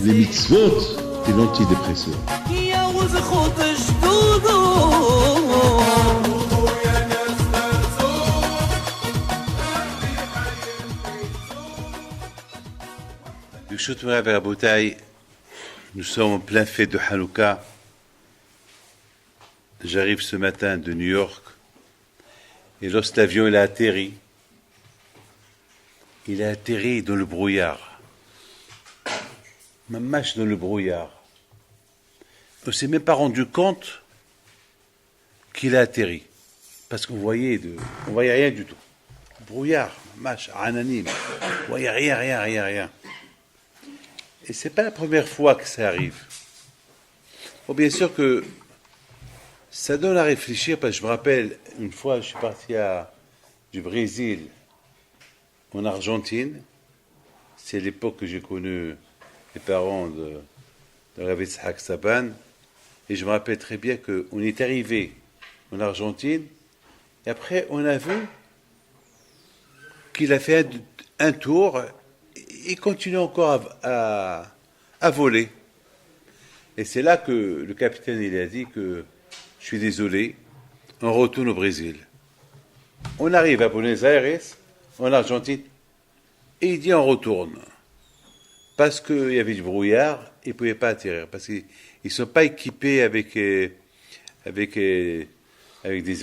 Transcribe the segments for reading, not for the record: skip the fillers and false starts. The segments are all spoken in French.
les mitzvot et l'antidépresseur. Birshut Moray et Rabotai, nous sommes en plein fête de Hanouka. J'arrive ce matin de New York et lorsque l'avion a atterri, il a atterri dans le brouillard. Mamache dans le brouillard. On ne s'est même pas rendu compte qu'il a atterri. Parce qu'on voyait rien du tout. Brouillard, mamache, ananim. On voyait rien. Et c'est pas la première fois que ça arrive. Bon, bien sûr que ça donne à réfléchir, parce que je me rappelle, une fois, je suis parti du Brésil en Argentine. C'est l'époque que j'ai connu les parents de Rav Yitzhak Saban. Et je me rappelle très bien qu'on est arrivé en Argentine, et après, on a vu qu'il a fait un tour, il continue encore à voler. Et c'est là que le capitaine il a dit que je suis désolé, on retourne au Brésil. On arrive à Buenos Aires, en Argentine, et il dit on retourne. Parce qu'il y avait du brouillard, ils ne pouvaient pas atterrir. Parce qu'ils ne sont pas équipés avec des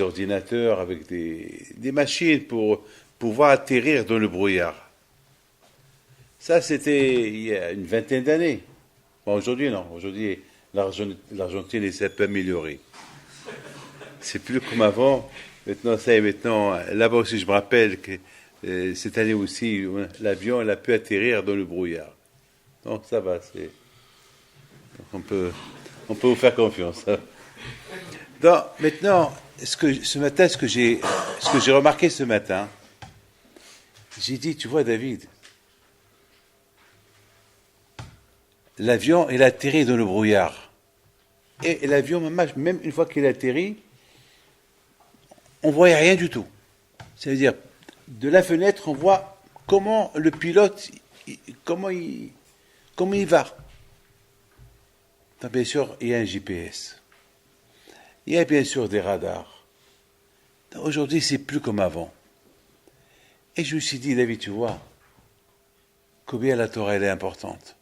ordinateurs, avec des machines pour pouvoir atterrir dans le brouillard. Ça, c'était il y a une vingtaine d'années. Bon, aujourd'hui, non. Aujourd'hui, l'Argentine essaie de s'améliorer. C'est plus comme avant. Maintenant, là-bas aussi, je me rappelle que cette année aussi, l'avion a pu atterrir dans le brouillard. Donc ça va, on peut vous faire confiance. Donc, maintenant, ce que j'ai remarqué ce matin, j'ai dit, tu vois, David, l'avion, il a atterri dans le brouillard. Et l'avion, même une fois qu'il a atterri, on ne voyait rien du tout. C'est-à-dire, de la fenêtre, on voit comment le pilote, comment il va. Donc, bien sûr, il y a un GPS. Il y a bien sûr des radars. Donc, aujourd'hui, c'est plus comme avant. Et je me suis dit, David, tu vois, combien la Torah, elle est importante.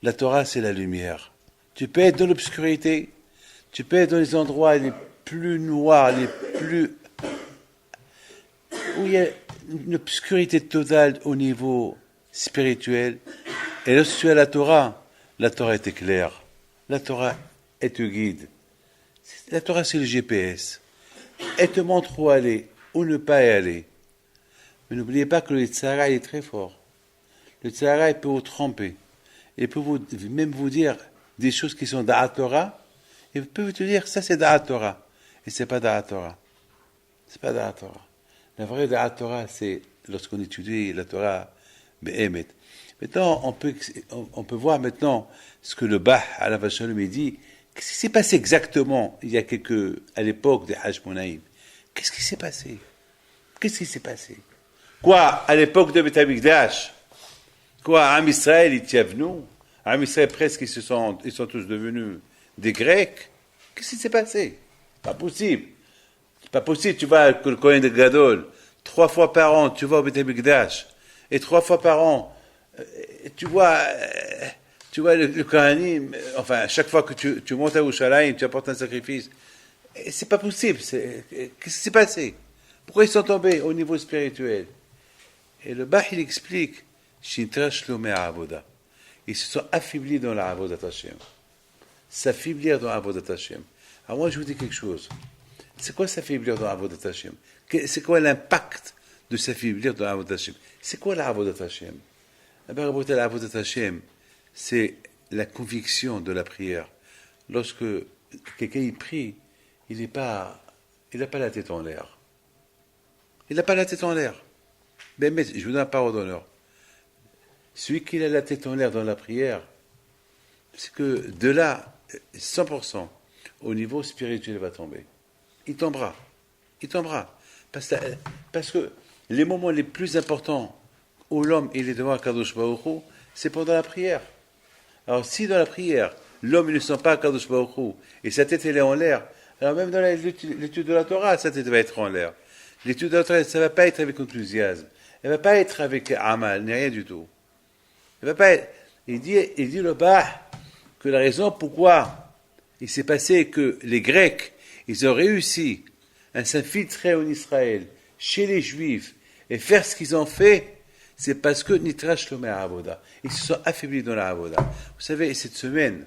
La Torah, c'est la lumière. Tu peux être dans l'obscurité, tu peux être dans les endroits les plus noirs, où il y a une obscurité totale au niveau spirituel. Et lorsque tu as la Torah est claire. La Torah, elle te guide. La Torah, c'est le GPS. Elle te montre où aller, où ne pas y aller. Mais n'oubliez pas que le Tzara est très fort. Le Tzara, il peut vous tromper. Il peut même vous dire des choses qui sont Da'at Torah. Il peut vous dire, ça c'est Da'at Torah. Et c'est pas Da'at Torah. C'est pas Da'at Torah. La vraie Da'at Torah, c'est lorsqu'on étudie la Torah Be'emet. Maintenant, on peut voir maintenant ce que le Bah, Alav Shalom, dit. Qu'est-ce qui s'est passé exactement à l'époque des Hajj Monaïm? Qu'est-ce qui s'est passé? Quoi, à l'époque de Beth Amikdash? Quoi, Am Israël, ils tiennent nous? Am Israël, presque, ils sont tous devenus des Grecs. Qu'est-ce qui s'est passé? Pas possible. C'est pas possible, tu vas que le Kohen de Gadol, 3 fois par an, tu vas au Beth Amikdash, et 3 fois par an, tu vois le Kohanim, enfin, chaque fois que tu montes à Yerushalayim, tu apportes un sacrifice. Et c'est pas possible. Qu'est-ce qui s'est passé? Pourquoi ils sont tombés au niveau spirituel? Et le Bah, il explique, Shintrash Lomé Avoda. Ils se sont affaiblis dans la Avodat Hashem. S'affaiblir dans la Avodat Hashem. Alors moi, je vous dis quelque chose. C'est quoi s'affaiblir dans la Avodat Hashem? C'est quoi l'impact de s'affaiblir dans la Avodat Hashem? C'est quoi la Avodat Hashem? La Avodat Hashem, c'est la conviction de la prière. Lorsque quelqu'un y prie, il n'a pas la tête en l'air. Il n'a pas la tête en l'air. Mais je vous donne la parole d'honneur. Celui qui a la tête en l'air dans la prière, c'est que de là, 100%, au niveau spirituel, il va tomber. Il tombera. Parce que les moments les plus importants où l'homme il est devant Kadosh Baruch Hu, c'est pendant la prière. Alors si dans la prière, l'homme il ne sent pas Kadosh Baruch Hu, et sa tête elle est en l'air, alors même dans l'étude de la Torah, sa tête va être en l'air. L'étude de la Torah, ça ne va pas être avec enthousiasme, elle ne va pas être avec amal, ni rien du tout. Elle va pas être... Il dit le bas que la raison pourquoi il s'est passé que les Grecs, ils ont réussi à s'infiltrer en Israël, chez les Juifs, et faire ce qu'ils ont fait, c'est parce que Nitrash Lomer Avoda. Ils se sont affaiblis dans la Avoda. Vous savez, cette semaine,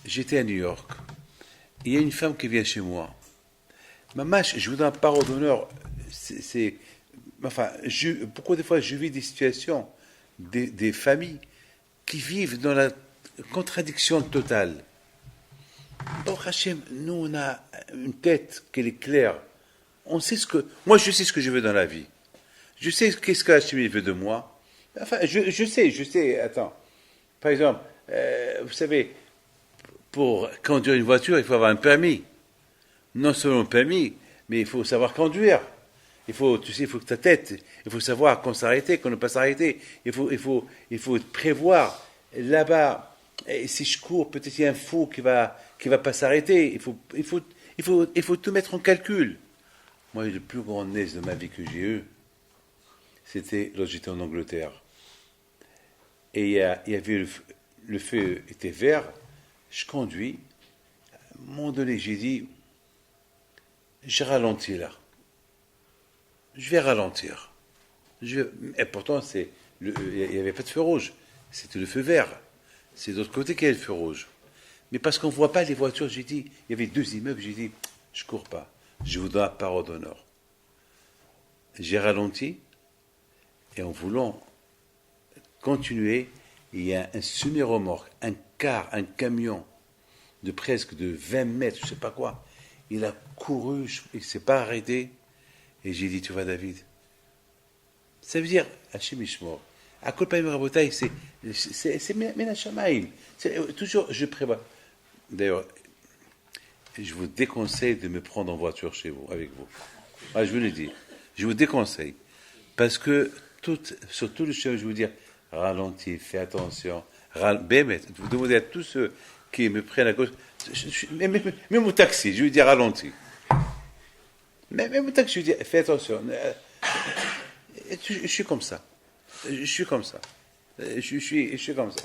j'étais à New York. Il y a une femme qui vient chez moi. Mamache, je vous donne un parole d'honneur. Pourquoi des fois je vis des situations, des familles qui vivent dans la contradiction totale. Bon, Hachem, nous on a une tête qui est claire. On sait moi je sais ce que je veux dans la vie. Je sais qu'est-ce que Hachem veut de moi. Enfin, je sais, attends. Par exemple, vous savez, pour conduire une voiture, il faut avoir un permis. Non seulement un permis, mais il faut savoir conduire. Il faut que ta tête, il faut savoir quand s'arrêter, quand ne pas s'arrêter. Il faut prévoir là-bas. Et si je cours, peut-être il y a un fou qui va pas s'arrêter. Il faut tout mettre en calcul. Moi, le plus grand nez de ma vie que j'ai eu, c'était lorsque j'étais en Angleterre. Et il y avait le feu était vert. Je conduis. À un moment donné, j'ai dit, j'ai ralenti là. Je vais ralentir. Et pourtant, il n'y avait pas de feu rouge. C'était le feu vert. C'est de l'autre côté qu'il y a le feu rouge. Mais parce qu'on ne voit pas les voitures, j'ai dit, il y avait 2 immeubles, j'ai dit, je ne cours pas. Je vous donne la parole d'honneur. J'ai ralenti, et en voulant continuer, il y a un semi-remorque, un car, un camion de presque de 20 mètres, je ne sais pas quoi. Il a couru, il ne s'est pas arrêté. Et j'ai dit, tu vois David, ça veut dire, Hachem Ishmor, à Kol Paim Rabotai, c'est Menachamaim. Toujours, je prévois. D'ailleurs, je vous déconseille de me prendre en voiture chez vous, avec vous. Ah, je vous le dis, je vous déconseille. Parce que, sur tout le chemin, je vous dis, ralentis, fais attention. Bémet, vous demandez à tous ceux qui me prennent à gauche, même au taxi, je lui dis ralentis. Même au taxi, je lui dis, fais attention. Je suis comme ça. Je suis comme ça. Je suis comme ça.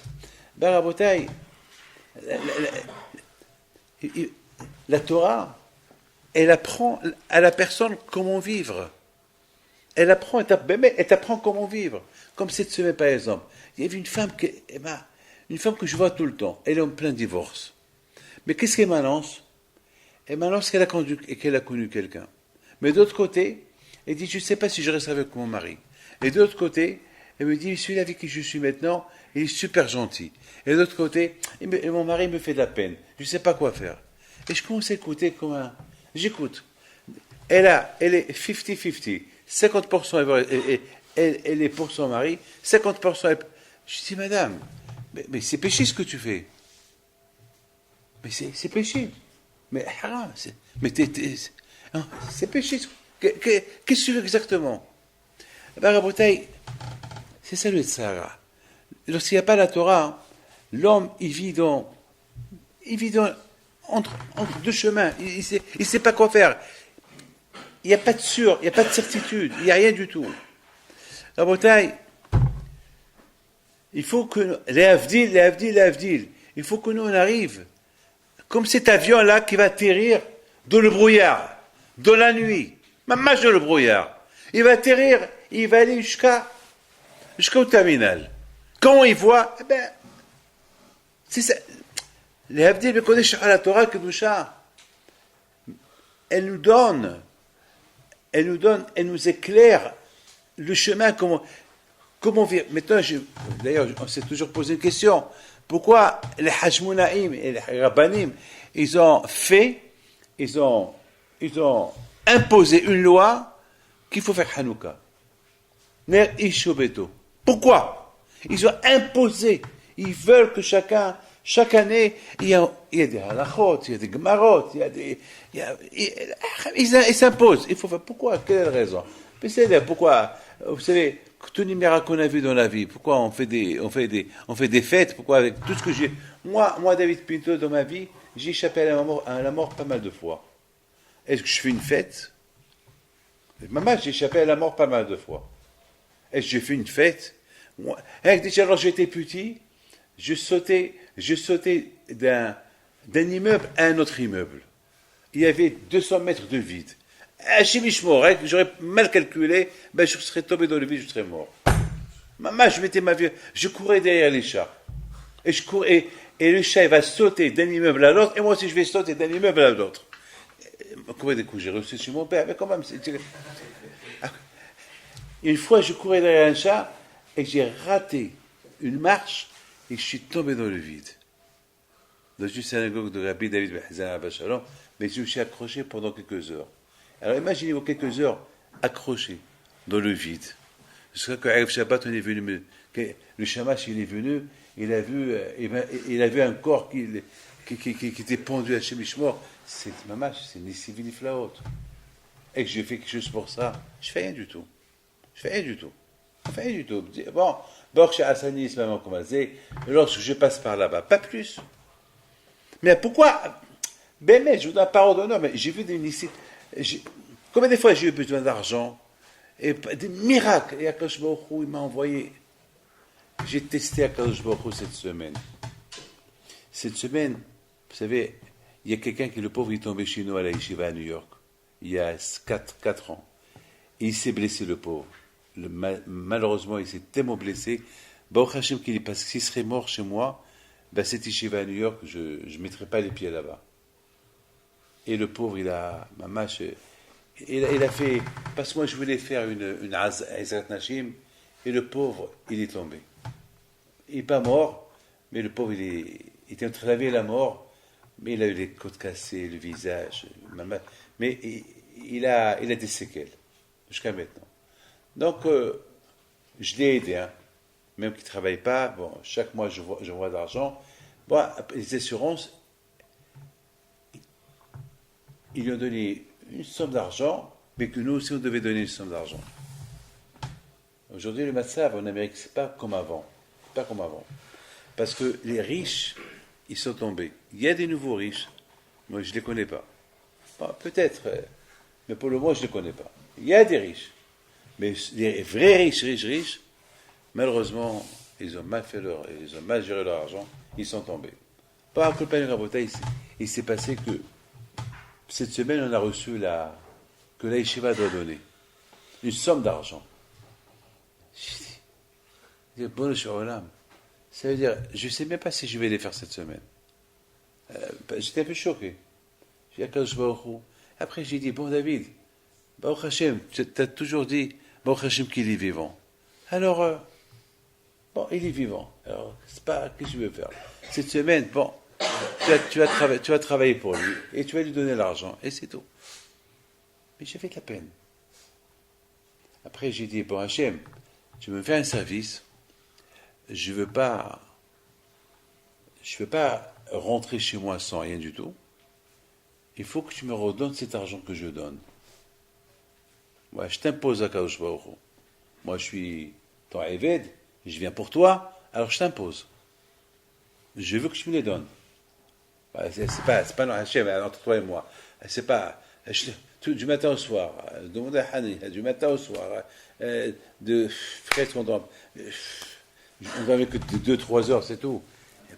Barabotaï, la Torah, elle apprend à la personne comment vivre. Elle t'apprend comment vivre. Comme cette semaine, par exemple. Il y avait une femme que je vois tout le temps. Elle est en plein divorce. Mais qu'est-ce qu'elle m'annonce? Elle m'annonce qu'elle a connu quelqu'un. Mais d'autre côté, elle dit, je ne sais pas si je resterai avec mon mari. Et d'autre côté, elle me dit, celui avec qui je suis maintenant, il est super gentil. Et d'autre côté, mon mari me fait de la peine. Je ne sais pas quoi faire. Et je commence à écouter comme un... J'écoute. Elle est 50-50. 50% elle est pour son mari, 50% Je dis, madame, mais c'est péché ce que tu fais. Mais c'est péché. Mais haram, c'est péché. Qu'est-ce que tu veux exactement? Rabotaï, c'est ça le Tzara. Lorsqu'il n'y a pas la Torah, l'homme, il vit entre 2 chemins. Il ne sait pas quoi faire. Il n'y a pas de sûr, il n'y a pas de certitude, il n'y a rien du tout. Rabotaï, il faut que les Avdil, il faut que nous on arrive, comme cet avion-là qui va atterrir dans le brouillard, dans la nuit, même dans le brouillard. Il va atterrir, il va aller jusqu'au terminal. Quand il voit, c'est ça. Les Avdil, la Torah Kedusha, elle nous éclaire le chemin, comment vivre. Maintenant, d'ailleurs, on s'est toujours posé une question. Pourquoi les Hashmonaïm et les Rabbanim, ils ont imposé une loi qu'il faut faire Hanouka. Ner Ishobeto. Pourquoi? Ils ont imposé. Ils veulent que chaque année, il y a des halachot, il y a des gemarot, ils s'imposent. Il faut faire. Pourquoi? Quelle est la raison? Pourquoi? Vous savez, tous les miracles qu'on a vus dans la vie, pourquoi on fait des fêtes, pourquoi avec tout ce que j'ai... Moi, David Pinto, dans ma vie, j'ai échappé à la mort pas mal de fois. Est-ce que je fais une fête? Maman, j'ai échappé à la mort pas mal de fois. Est-ce que j'ai fait une fête? Moi, déjà, quand j'étais petit, je sautais d'un immeuble à un autre immeuble. Il y avait 200 mètres de vide. Chez Michemort, j'aurais mal calculé, ben je serais tombé dans le vide, je serais mort. Maman, je mettais ma vie, je courais derrière les chats. Et je courais, et le chat, il va sauter d'un immeuble à l'autre, et moi aussi, je vais sauter d'un immeuble à l'autre. Combien de coups j'ai reçu chez mon père? Mais quand même, une fois, je courais derrière un chat, et j'ai raté une marche, et je suis tombé dans le vide. Dans une synagogue de Rabbi David Ben Abba Shalom, mais je me suis accroché pendant quelques heures. Alors imaginez-vous quelques heures accrochées dans le vide. Jusqu'à que Erev Shabbat, on est venu, le Shamash, il est venu, il a vu un corps qui était pendu à chez Mishmor. C'est Mamash, c'est Nissi Viniflaot. Et que j'ai fait quelque chose pour ça, je fais rien du tout. Bon, Borch Hassanis, maman Komalzé, lorsque je passe par là-bas, pas plus. Mais pourquoi? Ben, mais je vous donne parole d'honneur, mais j'ai vu des Nissi. Combien de fois j'ai eu besoin d'argent? Et des miracles. Et Akadosh Baruch Hu, il m'a envoyé. J'ai testé Akadosh Baruch Hu cette semaine. Cette semaine, vous savez, il y a quelqu'un qui, le pauvre, il est tombé chez nous à la Yeshiva à New York, il y a 4 ans. Et il s'est blessé, le pauvre. Malheureusement, il s'est tellement blessé. Baruch Hashem, parce que s'il serait mort chez moi, ben, cette Yeshiva à New York, je ne mettrais pas les pieds là-bas. Et le pauvre, il a fait, parce que moi je voulais faire une Ezrat Nashim, et le pauvre, il est tombé. Il n'est pas mort, mais le pauvre, il était en train de laver la mort, mais il a eu les côtes cassées, le visage, mais il a des séquelles, jusqu'à maintenant. Donc, je l'ai aidé, hein. Même qu'il ne travaille pas, bon, chaque mois je vois de l'argent. Bon, les assurances, ils lui ont donné une somme d'argent, mais que nous aussi on devait donner une somme d'argent. Aujourd'hui, le Matzav en Amérique, c'est pas comme avant. Parce que les riches, ils sont tombés. Il y a des nouveaux riches, moi je ne les connais pas. Bon, peut-être, mais pour le moment je ne les connais pas. Il y a des riches, mais les vrais riches, malheureusement, ils ont mal géré leur argent, ils sont tombés. Par contre, il s'est passé que cette semaine, on a reçu que la Yeshiva doit donner une somme d'argent. Je dis, bon, ça veut dire, je ne sais même pas si je vais les faire cette semaine. J'étais un peu choqué. J'ai dit, Akadosh Baruch Hu. Après, j'ai dit, bon, David, Baruch Hashem, tu as toujours dit, Baruch Hashem qu'il est vivant. Alors, bon, il est vivant. Alors, c'est pas, qu'est-ce que je veux faire? Cette semaine, bon, tu vas travailler pour lui et tu vas lui donner l'argent et c'est tout. Mais j'ai fait de la peine. Après j'ai dit, bon Hachem, tu me fais un service, je veux pas rentrer chez moi sans rien du tout, il faut que tu me redonnes cet argent que je donne. Moi je t'impose à Kadosh Baruch Hu. Moi je suis ton Eved, je viens pour toi, alors je t'impose. Je veux que tu me les donnes. C'est pas non, Hachem, entre toi et moi. C'est pas du matin au soir, demande à Hani, du matin au soir, de frère content. On va avec que 2-3 heures, c'est tout.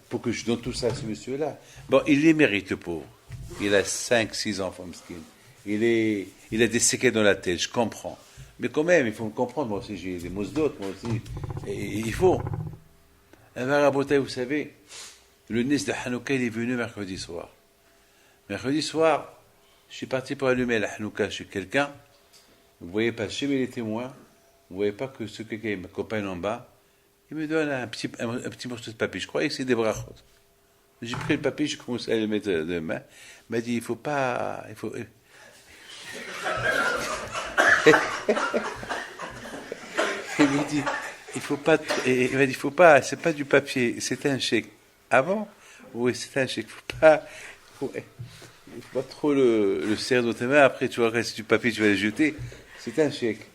Pour que je donne tout ça à ce monsieur-là. Bon, il les mérite, le pauvre. Il a 5-6 enfants, miskin. Il a des séquelles dans la tête, je comprends. Mais quand même, il faut me comprendre. Moi aussi, j'ai des mousses d'autres, moi aussi. Et il faut. Un marabotai, vous savez, le Nes de Hanouka, il est venu mercredi soir. Mercredi soir, je suis parti pour allumer la Hanouka chez quelqu'un. Vous ne voyez pas chez les témoins. Vous ne voyez pas que ce quelqu'un m'accompagne en bas. Il me donne un petit morceau de papier. Je croyais que c'était des brachot. J'ai pris le papier, j'ai commencé à le mettre de main. Il m'a dit, il faut pas... Il m'a dit, il m'a dit, faut pas, c'est pas du papier, c'est un chèque. Ah bon? Oui, c'est un chèque. Il faut pas trop le serrer dans tes mains. Après, tu vois, reste du papier, tu vas le jeter. C'est un chèque.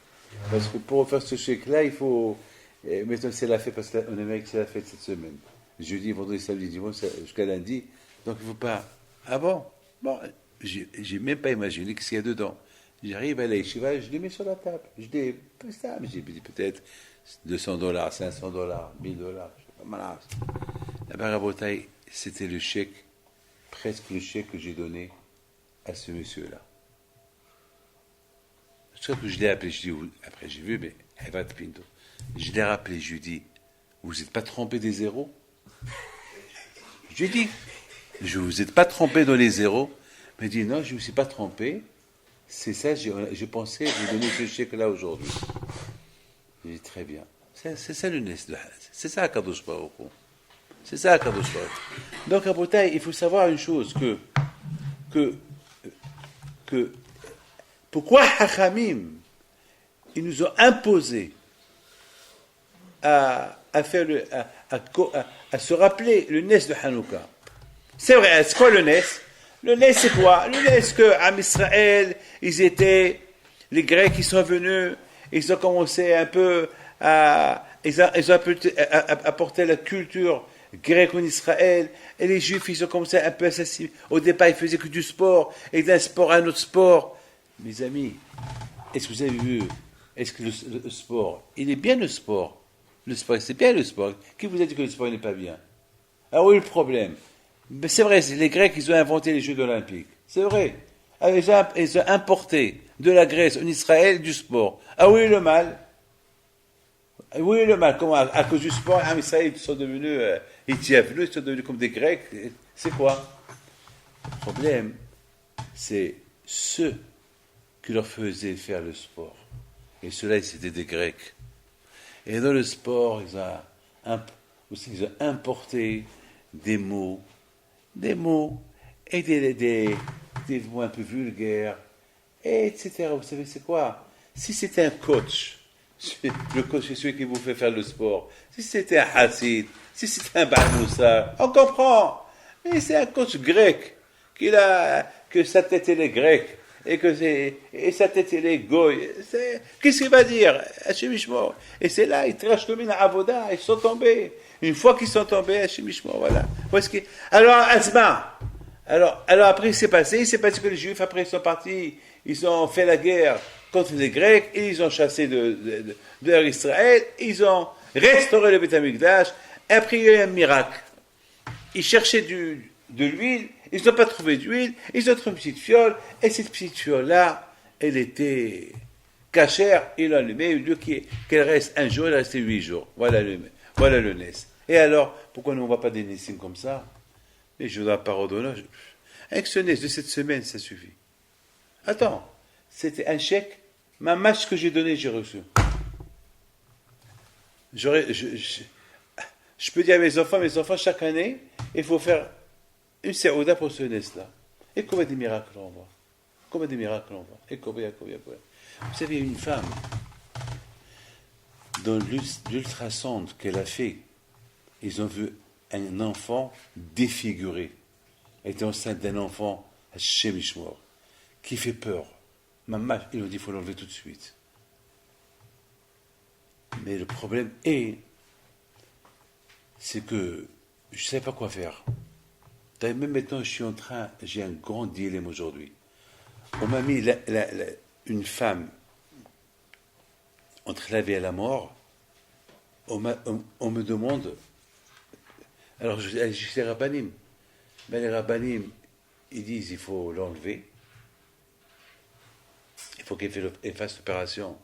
Parce que pour faire ce chèque-là, il faut. Maintenant, c'est la fête, parce qu'en Amérique, c'est la fête cette semaine. Jeudi, vendredi, samedi, dimanche, jusqu'à lundi. Donc, il ne faut pas. Ah bon? Bon, j'ai même pas imaginé ce qu'il y a dedans. J'arrive à la yeshiva, je les mets sur la table. Je dis, j'ai dit peut-être $200, $500, $1000, je sais pas mal. La barabotaille, c'était le chèque, presque le chèque que j'ai donné à ce monsieur-là. Je l'ai appelé, je dis, après j'ai vu, mais Evat Pinto. Je l'ai rappelé, je lui ai dit, vous n'êtes pas trompé des zéros? Je lui ai dit, je ne vous êtes pas trompé dans les zéros? Il m'a dit, non, je ne me suis pas trompé. C'est ça, j'ai pensé vous donner ce chèque-là aujourd'hui. J'ai dit, très bien. C'est ça le Nes de Haz. C'est ça Kadosh Baruch Hu. C'est ça Kadosh Baruch Hu. Donc, à Botaï, il faut savoir une chose, que pourquoi Hachamim, ils nous ont imposé à se rappeler le Nes de Hanouka. C'est vrai, c'est quoi le Nes? Le Nes, c'est quoi? Le Nes, c'est que à Israël, ils étaient, les Grecs, ils sont venus, ils ont commencé un peu ils ont apporté la culture grecque en Israël, et les Juifs, ils ont commencé un peu à s'assimiler. Au départ, ils faisaient que du sport, et d'un sport à un autre sport. Mes amis, est-ce que vous avez vu, est-ce que le sport, il est bien le sport? Le sport, c'est bien le sport. Qui vous a dit que le sport n'est pas bien? Ah oui, le problème. Mais c'est vrai, les Grecs, ils ont inventé les Jeux olympiques. C'est vrai. Ils ont importé de la Grèce en Israël du sport. Ah oui, le mal. Oui, le mal. Comment, à cause du sport, en Israël, ils sont devenus, ils sont devenus comme des Grecs. C'est quoi? Le problème, c'est ceux qui leur faisaient faire le sport. Et ceux-là, c'était des Grecs. Et dans le sport, ils ont importé des mots, et des mots un peu vulgaires, etc. Vous savez, c'est quoi? Si c'était un coach, le coach c'est celui qui vous fait faire le sport, si c'était un Hassid, si c'était un Barmoussa, on comprend. Mais c'est un coach grec, que sa tête elle est grecque, et sa tête elle est goy. Qu'est-ce qu'il va dire? Hachem Ishmor. Et c'est là, ils trachent le mina avoda, ils sont tombés. Une fois qu'ils sont tombés, Hachem Ishmor, voilà. Alors, Asma, alors après, il s'est passé que les Juifs, après, ils sont partis, ils ont fait la guerre contre les Grecs, et ils ont chassé de Israël, ils ont restauré le Beth Amikdash, et après, il y a eu un miracle. Ils cherchaient de l'huile, ils n'ont pas trouvé d'huile, ils ont trouvé une petite fiole, et cette petite fiole-là, elle était cachère, ils l'ont allumée, au lieu qu'elle reste un jour, elle est restée 8 jours. Voilà le Nes. Et alors, pourquoi nous ne voit pas des Nessim comme ça? Et je ne dois pas redonner. Avec ce Nes de cette semaine, ça suffit. Attends, c'était un chèque, ma match que j'ai donné, j'ai reçu. Je peux dire à mes enfants, chaque année, il faut faire une séouda pour ce Nes-là. Et combien de miracles on voit? Et combien. Vous savez, une femme, dans l'ultrasound qu'elle a fait, ils ont vu un enfant défiguré. Elle était enceinte d'un enfant, Hachem Ishmor, qui fait peur. Maman, ils ont dit qu'il faut l'enlever tout de suite. Mais le problème c'est que je ne savais pas quoi faire. Même maintenant, j'ai un grand dilemme aujourd'hui. On m'a mis une femme entre la vie et la mort. On me demande. Alors, je dis les rabbinim. Mais les rabbinim, ils disent il faut l'enlever. Il faut qu'elle fasse l'opération.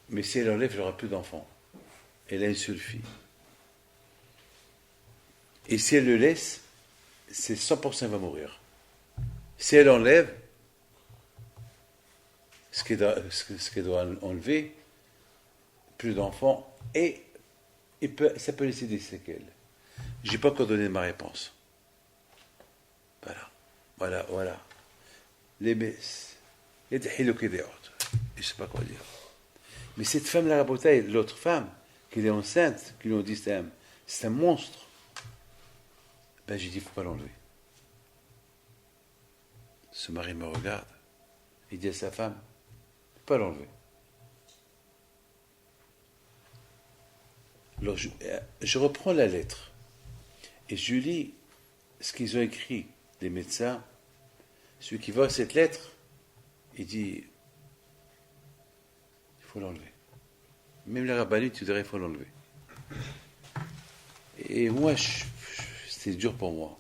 Mais si elle enlève, elle n'aura plus d'enfants. Elle a une seule fille. Et si elle le laisse, c'est 100% elle va mourir. Si elle enlève, ce qu'elle doit enlever, plus d'enfants, et ça peut laisser des séquelles. Je n'ai pas encore donné ma réponse. Voilà. Les messes. Il y a des hilouk et des autres. Je ne sais pas quoi dire. Mais cette femme, la rabotaille, l'autre femme, qui est enceinte, qui lui ont dit c'est un monstre. Ben j'ai dit, il ne faut pas l'enlever. Ce mari me regarde. Il dit à sa femme, il ne peut pas l'enlever. Alors je reprends la lettre et je lis ce qu'ils ont écrit, les médecins. Celui qui voit cette lettre, il dit, il faut l'enlever. Même les rabbinites, tu dirais, il faut l'enlever. Et moi, c'était dur pour moi.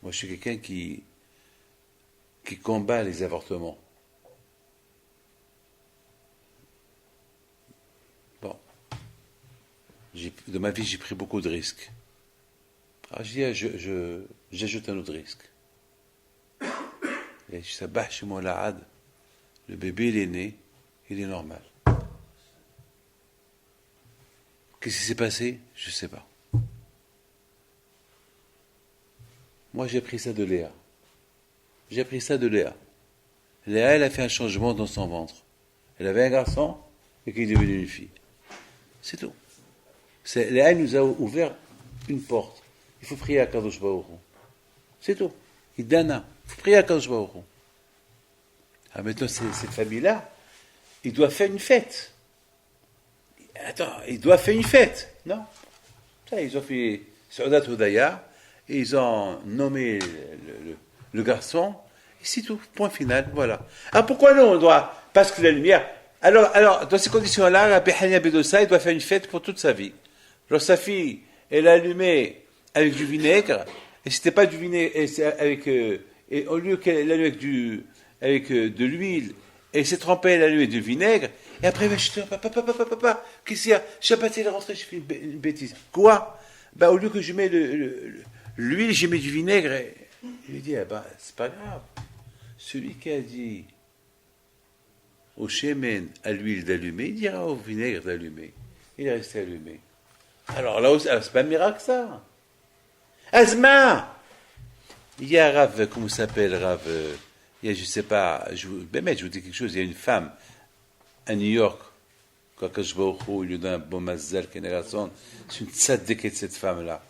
Moi, je suis quelqu'un qui combat les avortements. Bon. Dans ma vie, j'ai pris beaucoup de risques. Alors, je dis, j'ajoute un autre risque. Et je sabah chez moi l'ad. Le bébé, il est né, il est normal. Qu'est-ce qui s'est passé? Je ne sais pas. Moi, j'ai appris ça de Léa. J'ai appris ça de Léa. Léa, elle a fait un changement dans son ventre. Elle avait un garçon et qui est devenu une fille. C'est tout. Léa nous a ouvert une porte. Il faut prier à Kadosh Baruch Hu. C'est tout. Il dana. Il faut prier à Kadosh Baruch Hu. Ah, maintenant, cette famille-là, il doit faire une fête. Attends, il doit faire une fête. Non. Ça, ils ont fait Saudat Hodaya et ils ont nommé le garçon. Et c'est tout. Point final. Voilà. Alors pourquoi non on doit, parce que la lumière. Alors dans ces conditions-là, la Behania Bedossa, il doit faire une fête pour toute sa vie. Alors sa fille, elle a allumé avec du vinaigre, et c'était pas du vinaigre, et au lieu qu'elle allume avec de l'huile, elle s'est trempée, elle a allumé du vinaigre, et après, je dis, papa, qu'est-ce qu'il y a? Shabbat, elle est rentrée, je fais une bêtise. Quoi? Au lieu que je mets l'huile, j'ai mis du vinaigre, et il lui dit, c'est pas grave. Celui qui a dit au shemen, à l'huile d'allumer, il dira au vinaigre d'allumer. Il est resté allumé. Alors là aussi, c'est pas un miracle ça. Azma! Il y a Rav, comment s'appelle Rav? Il y a, je sais pas, je vous dis quelque chose, il y a une femme à New York, quand je vais il lui donne un bon mazel, c'est une tzaddik de cette femme-là.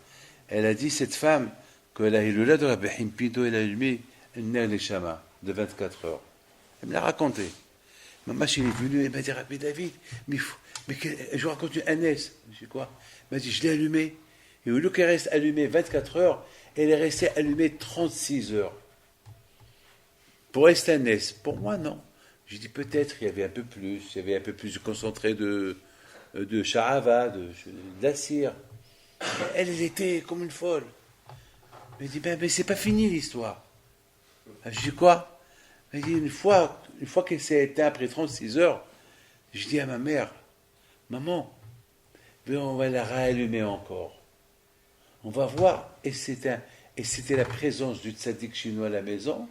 Elle a dit, cette femme, qu'elle a eu le lait de Rabbi Himpido, elle a allumé une ner neshama de 24 heures. Elle me l'a raconté. Maman, il est venu, elle m'a dit, Rabbi David, mais je vous raconte un S. Je dis quoi? Elle m'a dit, je l'ai allumé. Et au lieu qu'elle reste allumée 24 heures, elle est restée allumée 36 heures. Pour rester un S. Pour moi, non. J'ai dit, peut-être, il y avait un peu plus de concentré de charava, de la cire. Elle était comme une folle. Elle m'a dit, mais c'est pas fini l'histoire. Je dis, quoi? Elle dit, une fois qu'elle s'est éteinte après 36 heures, je dis à ma mère, maman, on va la rallumer encore. On va voir, et c'était la présence du tzaddik chinois à la maison,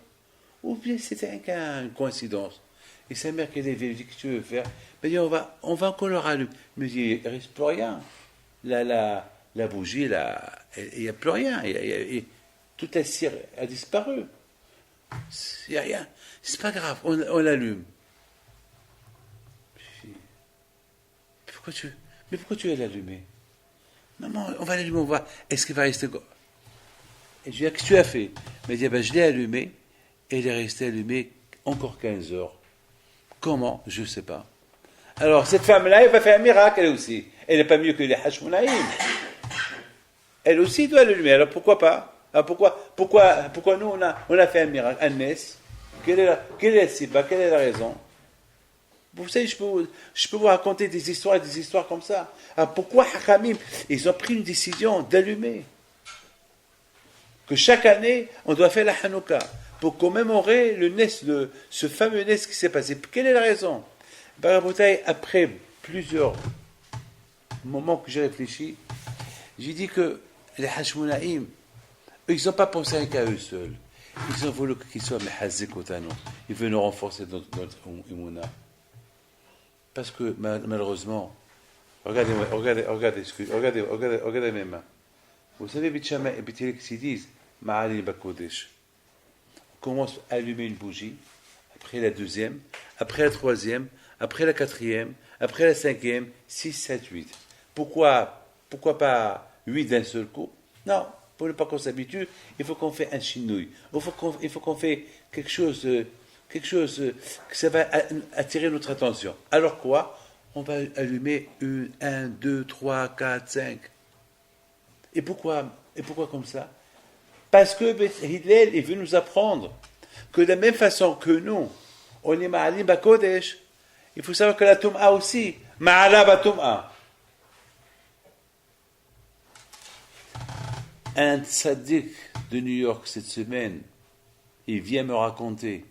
ou bien c'était une coïncidence. Et sa mère qui elle dit, qu'est-ce que tu veux faire? Elle dit, on va encore le rallumer. Elle me dit, il ne reste plus rien. La bougie, il n'y a plus rien. Toute la cire a disparu. Il n'y a rien. C'est pas grave, on l'allume. Pourquoi tu veux l'allumer? Maman, on va l'allumer, on va. Est-ce qu'il va rester quoi? Et je lui dis, qu'est-ce que tu as fait? Elle m'a dit, je l'ai allumé, et il est resté allumé encore 15 heures. Comment? Je ne sais pas. Alors, cette femme-là, elle va faire un miracle, elle aussi. Elle n'est pas mieux que les Hashmonaïm. Elle aussi doit l'allumer, alors pourquoi pas? Alors pourquoi nous, on a fait un miracle, un Nes? Quelle est la siba? Quelle est la raison? Vous savez, je peux vous raconter des histoires comme ça. Alors pourquoi Hakamim, ils ont pris une décision d'allumer? Que chaque année, on doit faire la Hanouka pour commémorer le Nes, ce fameux Nes qui s'est passé. Quelle est la raison? Après plusieurs moments que j'ai réfléchi, j'ai dit que les Hashmonaïm, ils n'ont pas pensé qu'à eux seuls. Ils ont voulu qu'ils soient Mehazik Otano. Ils veulent nous renforcer notre Imuna. Parce que malheureusement, regardez mes mains. Vous savez, Bitchama et Bitilek s'y disent, Ma'ali Bakodesh. On commence à allumer une bougie, après la deuxième, après la troisième, après la quatrième, après la cinquième, 6, 7, 8. Pourquoi pas 8 d'un seul coup? Non, pour ne pas qu'on s'habitue, il faut qu'on fait un chinouille. Il faut qu'on fait quelque chose quelque chose que ça va attirer notre attention. Alors quoi? On va allumer 1, 2, 3, 4, 5. Et pourquoi comme ça? Parce que Hillel, il veut nous apprendre que de la même façon que nous, on est Ma'alim Bakodesh, il faut savoir que la Tum'a aussi, Ma'ala Batum'a. Un tzaddik de New York cette semaine, il vient me raconter,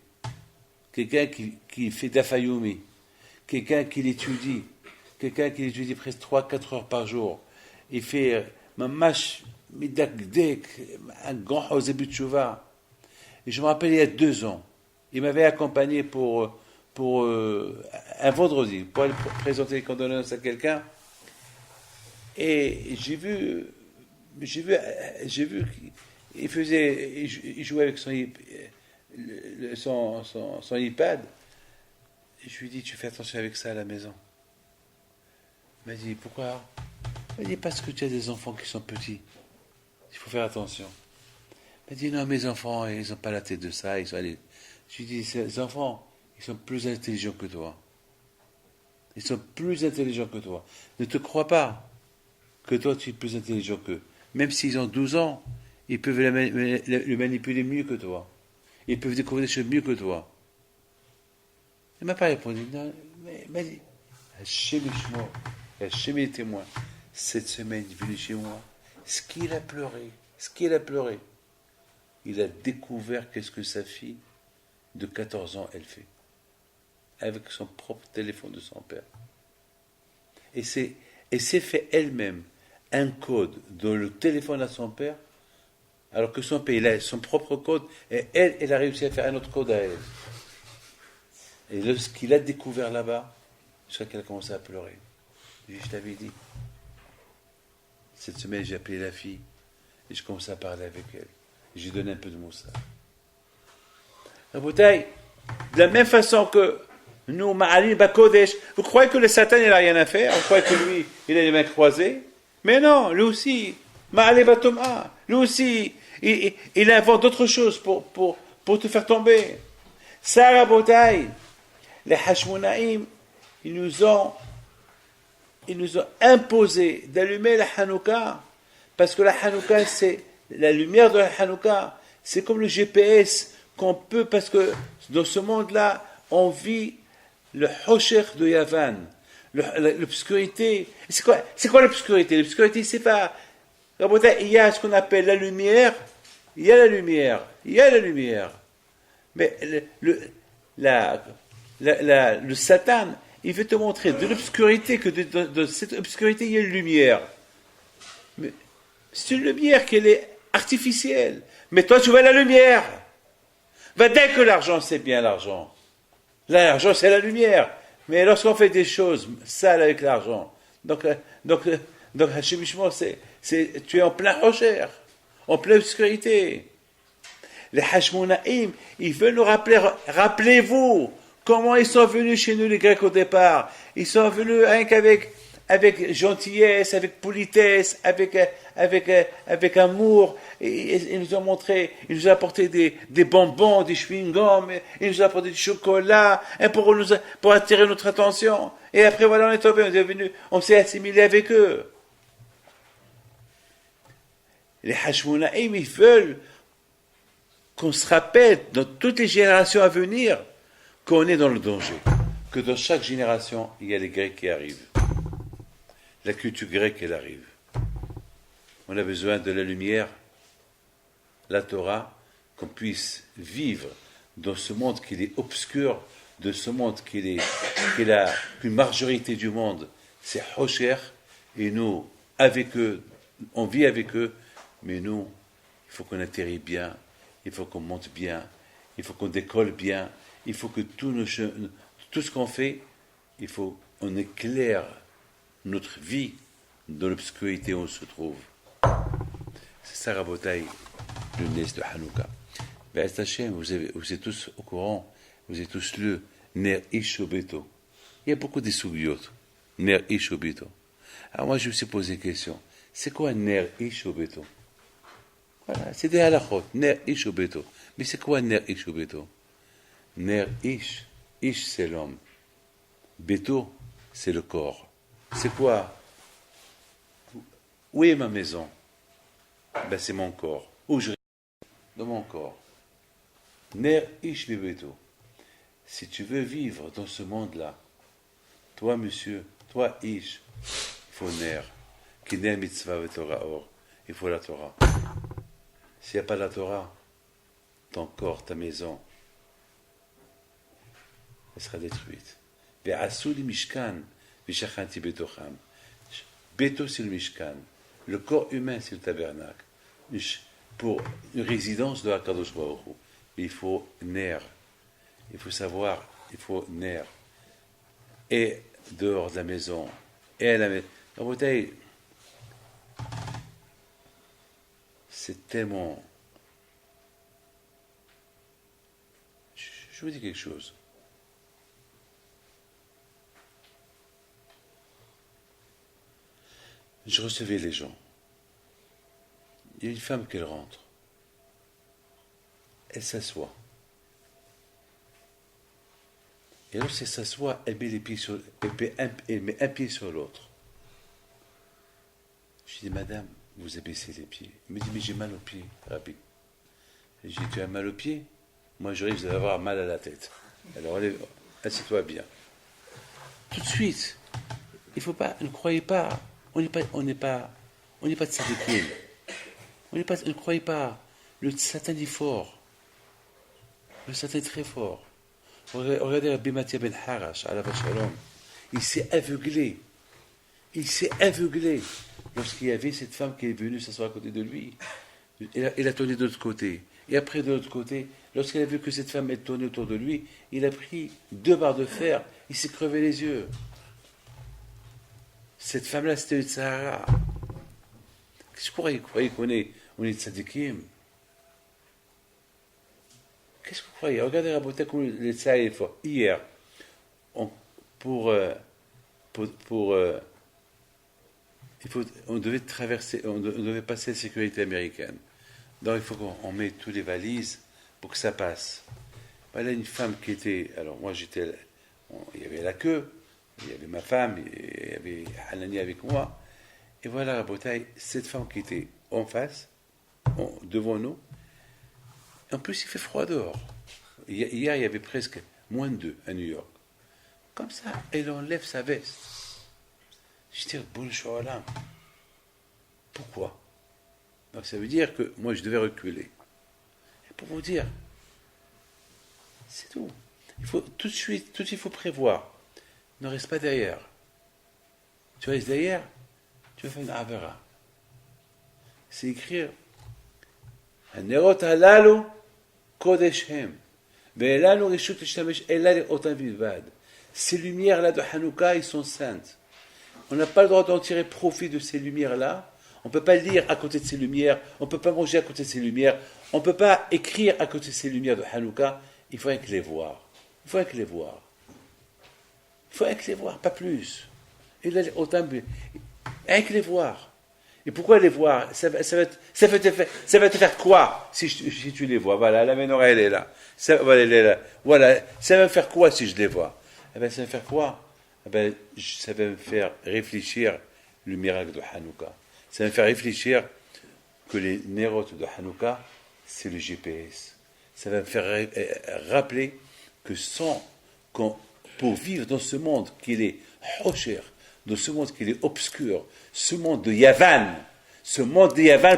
quelqu'un qui fait d'Afayoumi, quelqu'un qui l'étudie presque 3-4 heures par jour, il fait mamash midakdek, un grand Hosebut Tchouva. Et je me rappelle, il y a 2 ans, il m'avait accompagné pour un vendredi, pour aller présenter les condoléances à quelqu'un, et j'ai vu qu'il jouait avec son iPad. Et je lui ai dit, tu fais attention avec ça à la maison. Il m'a dit, pourquoi? Il m'a dit, parce que tu as des enfants qui sont petits. Il faut faire attention. Il m'a dit, non, mes enfants, ils n'ont pas la tête de ça. Je lui ai dit, ces enfants, ils sont plus intelligents que toi. Ils sont plus intelligents que toi. Ne te crois pas que toi, tu es plus intelligent qu'eux. Même s'ils ont 12 ans, ils peuvent le manipuler mieux que toi. Ils peuvent découvrir des choses mieux que toi. Il ne m'a pas répondu. Non, mais il m'a dit, Hachem est témoin. Cette semaine, il est venu chez moi. Ce qu'il a pleuré. Il a découvert qu'est-ce que sa fille de 14 ans, elle fait. Avec son propre téléphone de son père. Et c'est fait elle-même un code dans le téléphone à son père, alors que son père, il a son propre code, et elle a réussi à faire un autre code à elle. Et lorsqu'il a découvert là-bas, je crois qu'elle a commencé à pleurer. Je t'avais dit. Cette semaine, j'ai appelé la fille, et je commençais à parler avec elle. Et j'ai donné un peu de moussard. Raboutaï, de la même façon que nous, Ma'alim Bakodesh, vous croyez que le Satan, il n'a rien à faire? Vous croyez que lui, il a les mains croisées? Mais non, lui aussi, Ma'alim Batum'a, lui aussi, il invente d'autres choses pour te faire tomber. Ça, Raboutaï, les Hashmonaïm, ils nous ont imposé d'allumer la Hanouka, parce que la Hanouka, c'est la lumière de la Hanouka, c'est comme le GPS qu'on peut, parce que dans ce monde-là, on vit le Hosher de Yavan, l'obscurité. C'est quoi l'obscurité? L'obscurité, c'est pas... Il y a ce qu'on appelle la lumière, il y a la lumière. Mais le Satan, il veut te montrer de l'obscurité, que de cette obscurité, il y a une lumière. Mais c'est une lumière qui est artificielle. Mais toi, tu vois la lumière. Dès que l'argent, c'est bien l'argent. L'argent, c'est la lumière. Mais lorsqu'on fait des choses sales avec l'argent, donc Hachem Ishmo, tu es en plein recherche, en pleine obscurité. Les Hashmonaïm, ils veulent nous rappeler, rappelez-vous, comment ils sont venus chez nous, les Grecs, au départ. Ils sont venus rien qu'avec gentillesse, avec politesse, avec amour. Ils nous ont montré, ils nous ont apporté des bonbons, des chewing-gums, ils nous ont apporté du chocolat, pour attirer notre attention. Et après, voilà, on est tombé, on s'est assimilé avec eux. Les Hashmonaïm, ils veulent qu'on se rappelle, dans toutes les générations à venir, qu'on est dans le danger. Que dans chaque génération, il y a les Grecs qui arrivent. La culture grecque, elle arrive. On a besoin de la lumière, la Torah, qu'on puisse vivre dans ce monde qui est obscur, de ce monde qui est la qu'une majorité du monde, c'est Hosher, et nous, avec eux, on vit avec eux, mais nous, il faut qu'on atterrit bien, il faut qu'on monte bien, il faut qu'on décolle bien, il faut que tout ce qu'on fait, il faut qu'on éclaire notre vie dans l'obscurité où on se trouve. C'est ça, Rabotaï, le Nes de Hanouka. Be'ez Hashem, vous êtes tous au courant, vous êtes tous le Ner Ish Beto. Il y a beaucoup de soubiotes. Ner Ish Beto. Alors moi, je me suis posé une question. C'est quoi Ner Ish Beto? Voilà, c'est des halachot. Ner Ish Beto. Mais c'est quoi Ner Ish Beto? Ner ish. Ish, c'est l'homme. Beto, c'est le corps. C'est quoi? Où est ma maison? Ben, c'est mon corps. Où je réside? Dans mon corps. Ner ish bebeto. Si tu veux vivre dans ce monde-là, toi, monsieur, toi, ish, il faut ner. Ki ner mitzvah vetorah or. Il faut la Torah. S'il n'y a pas la Torah, ton corps, ta maison, elle sera détruite. Ve'asu li mishkan, v'shachanti betocham. Beto, c'est le mishkan. Le corps humain, c'est le tabernacle. Pour une résidence de Hakadosh Baruch Hu. Il faut ner. Il faut savoir, il faut ner. Et dehors de la maison, et à la maison. La bouteille, c'est tellement. Je vous dis quelque chose. Je recevais les gens. Il y a une femme qui rentre. Elle s'assoit. Et lorsqu'elle s'assoit, elle met elle met un pied sur l'autre. Je dis, madame, vous abaissez les pieds. Elle me dit, mais j'ai mal aux pieds, Rabbi. Je dis, tu as mal aux pieds? Moi, je risque d'avoir mal à la tête. Alors, assieds-toi bien. Tout de suite. Il ne faut pas, ne croyez pas. On n'est pas de tzadikim. Ne croyez pas. Le Satan est fort. Le Satan est très fort. Regardez Rabbi Matia ben Harash, alav shalom. Il s'est aveuglé. Lorsqu'il y avait cette femme qui est venue s'asseoir à côté de lui. Il a tourné de l'autre côté. Et après, de l'autre côté, lorsqu'il a vu que cette femme est tournée autour de lui, il a pris 2 barres de fer. Il s'est crevé les yeux. Cette femme-là, c'était une Sahara. Qu'est-ce que vous croyez qu'on est tzadikim? Qu'est-ce que vous croyez? Regardez Raboté comme les Tsaïs est fort. Hier, on devait traverser, on devait passer la sécurité américaine. Donc il faut qu'on mette toutes les valises pour que ça passe. Voilà une femme qui était, alors moi j'étais, il y avait la queue, il y avait ma femme, il y avait Hanani avec moi, et voilà Raboté, cette femme qui était en face, devant nous. En plus, il fait froid dehors. Hier, il y avait presque moins de 2 à New York. Comme ça, elle enlève sa veste. Je dis, boule shoalam. Pourquoi? Donc, ça veut dire que moi, je devais reculer. Et pour vous dire, c'est tout. Il faut tout de suite, il faut prévoir. Ne reste pas derrière. Tu restes derrière, tu vas faire une avera. C'est écrire Hanerot halalu kodeshem. Ve'elanu reshut l'shtamesh ela le'otam bilvad. Ces lumières-là de Hanouka, ils sont saintes. On n'a pas le droit d'en tirer profit de ces lumières-là. On ne peut pas lire à côté de ces lumières. On ne peut pas manger à côté de ces lumières. On ne peut pas écrire à côté de ces lumières de Hanouka. Il faut rien que les voir. Il faut rien que les voir. Il faut rien que les voir, pas plus. Rien que les voir. Et pourquoi les voir? Ça va te faire quoi si tu les vois? Voilà, la menorah, elle est là. Elle est là. Voilà, ça va me faire quoi si je les vois? Eh bien, ça va me faire quoi? Eh bien, ça va me faire réfléchir le miracle de Hanouka. Ça va me faire réfléchir que les nérotes de Hanouka, c'est le GPS. Ça va me faire rappeler que pour vivre dans ce monde qui est hosher, dans ce monde qui est obscur, ce monde de Yavan,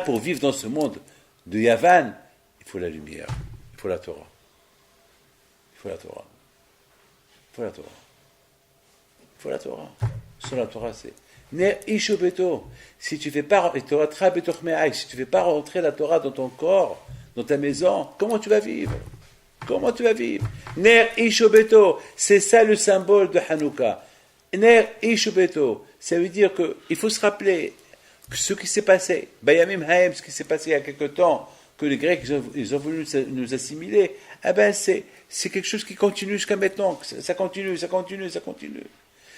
pour vivre dans ce monde de Yavan, il faut la lumière, il faut la Torah. Sur la Torah, c'est Ne isho beto. Si tu fais pas rentrer la Torah dans ton corps, dans ta maison, comment tu vas vivre? Ner isho beto, c'est ça le symbole de Hanouka. Ner isho beto, ça veut dire qu'il faut se rappeler que ce qui s'est passé, Bayamim Haem, ce qui s'est passé il y a quelque temps, que les Grecs ils ont voulu nous assimiler, eh ben c'est quelque chose qui continue jusqu'à maintenant, ça continue.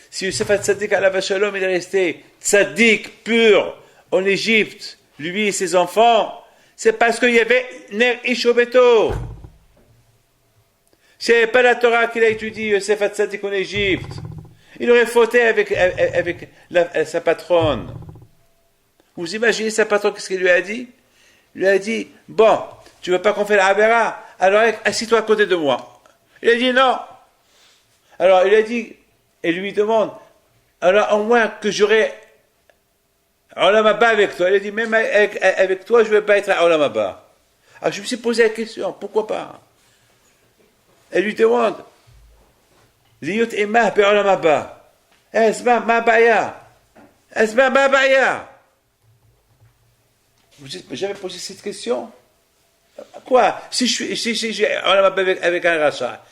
Si Yosef Tzadik alav shalom, il est resté Tzadik pur en Égypte, lui et ses enfants, c'est parce qu'il y avait Ner Isho Beto. S'il n'y avait pas la Torah qu'il a étudiée, Yosef Hatzadik en Égypte, il aurait fauté avec sa patronne. Vous imaginez sa patronne, qu'est-ce qu'il lui a dit? Il lui a dit, bon, tu veux pas qu'on fasse la Avera? Alors assis-toi à côté de moi. Il a dit non. Alors il a dit, et lui demande, alors au moins que j'aurai Olam Haba avec toi. Il a dit, même avec toi, je ne vais pas être à Olam Haba. Alors je me suis posé la question, pourquoi pas? Elle lui demande, Liot Emah be Olam Haba. Esma ma baya. Esma ma baya. Vous dites, j'avais posé cette question. Quoi? Si j'ai Olam Haba avec un rachat.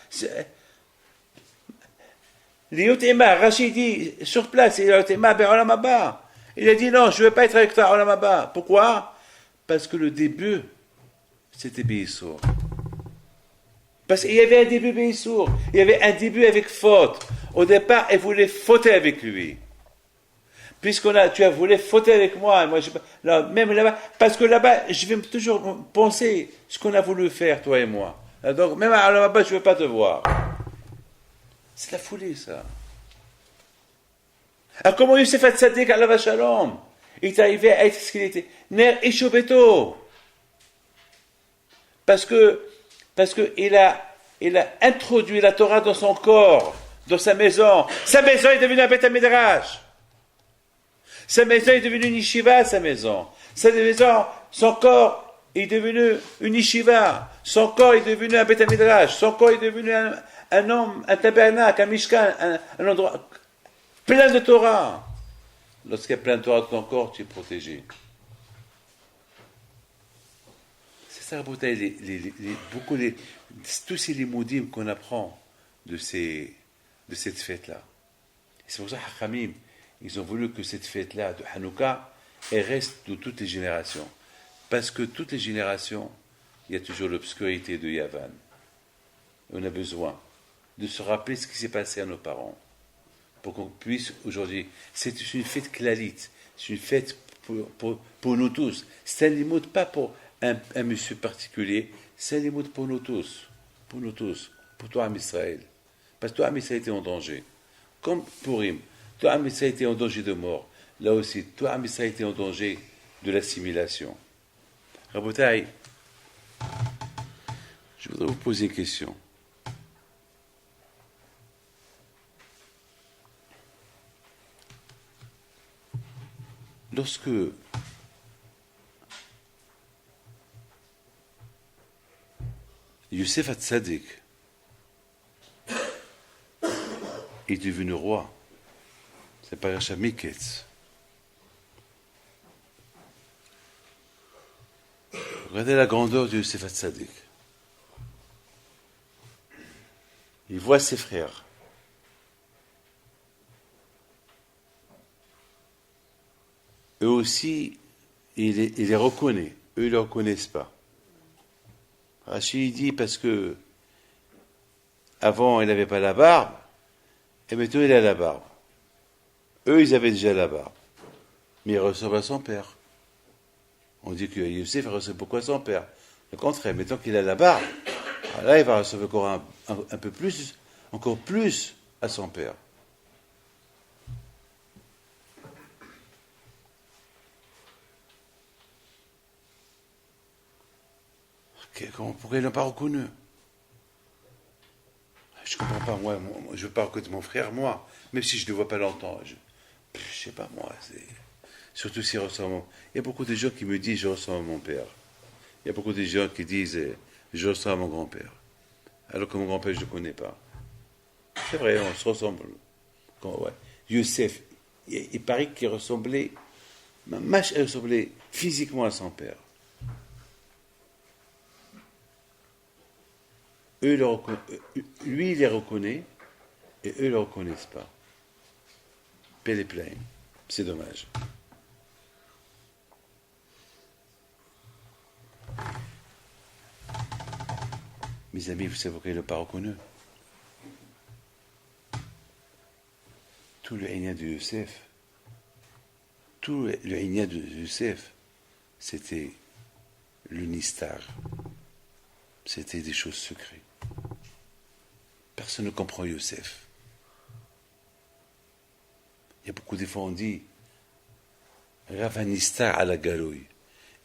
Liot Emah, Rachid dit sur place, Liot Emah be Olam Haba. Il a dit non, je ne veux pas être avec toi, Olam Haba. Pourquoi? Parce que le début, c'était Béissour. Parce qu'il y avait un début Béissour. Il y avait un début avec faute. Au départ, elle voulait fauter avec lui. Tu as voulu fauter avec moi. Moi même là-bas, parce que là-bas, je vais toujours penser ce qu'on a voulu faire, toi et moi. Donc, même à Olam Haba, je ne veux pas te voir. C'est la folie, ça. Alors comment Yosef Hatzadik, alav shalom, il est arrivé à être ce qu'il était? Ner Ishobeto. Parce que il a introduit la Torah dans son corps, dans sa maison. Sa maison est devenue un Beth Midrash. Sa maison est devenue une yeshiva, sa maison. Sa maison, son corps est devenu une yeshiva. Son corps est devenu un Beth Midrash. Son corps est devenu un homme, un tabernacle, un mishkan, un endroit plein de Torah. Lorsqu'il y a plein de Torah dans ton corps, tu es protégé. C'est ça, tous ces limoudim qu'on apprend de cette fête-là. C'est pour ça que Hachamim, ils ont voulu que cette fête-là de Hanouka, elle reste de toutes les générations. Parce que toutes les générations, il y a toujours l'obscurité de Yavan. On a besoin de se rappeler ce qui s'est passé à nos parents. Pour qu'on puisse aujourd'hui, c'est une fête clalite, c'est une fête pour nous tous. C'est un limoud pas pour un monsieur particulier, c'est un limoud pour nous tous, pour toi, Am Israël. Parce que toi, Am Israël était en danger. Comme Purim, toi, Am Israël était en danger de mort. Là aussi, toi, Am Israël était en danger de l'assimilation. Rabotai, je voudrais vous poser une question. Lorsque Yosef Hatzadik est devenu roi, c'est pas Racha Miketz. Regardez la grandeur de Yosef Hatzadik. Il voit ses frères. Eux aussi, il les reconnaît. Eux, ils ne le reconnaissent pas. Rachid dit parce que avant, il n'avait pas la barbe, et maintenant, il a la barbe. Eux, ils avaient déjà la barbe. Mais il ressemble à son père. On dit que Youssef ressemble beaucoup à son père. Le contraire, maintenant qu'il a la barbe, là, il va ressembler encore un peu plus, encore plus à son père. Pourquoi ils ne l'ont pas reconnu? Je ne comprends pas, moi je ne veux pas reconnaître mon frère, moi, même si je ne le vois pas longtemps. Je ne sais pas, moi, surtout s'il ressemble. Il y a beaucoup de gens qui me disent je ressemble à mon père. Il y a beaucoup de gens qui disent je ressemble à mon grand-père. Alors que mon grand-père, je ne le connais pas. C'est vrai, on se ressemble. Ouais. Youssef, il paraît qu'il ressemblait physiquement à son père. Lui, il les reconnaît, et eux ne le reconnaissent pas. Pelle et plein. C'est dommage. Mes amis, vous savez pourquoi ils ne l'ont pas reconnu? Tout le Hénia de Youssef, c'était le nistar. C'était des choses secrètes. personne ne comprend Youssef. Il y a beaucoup de fois on dit Rav Hanistar à la galouille.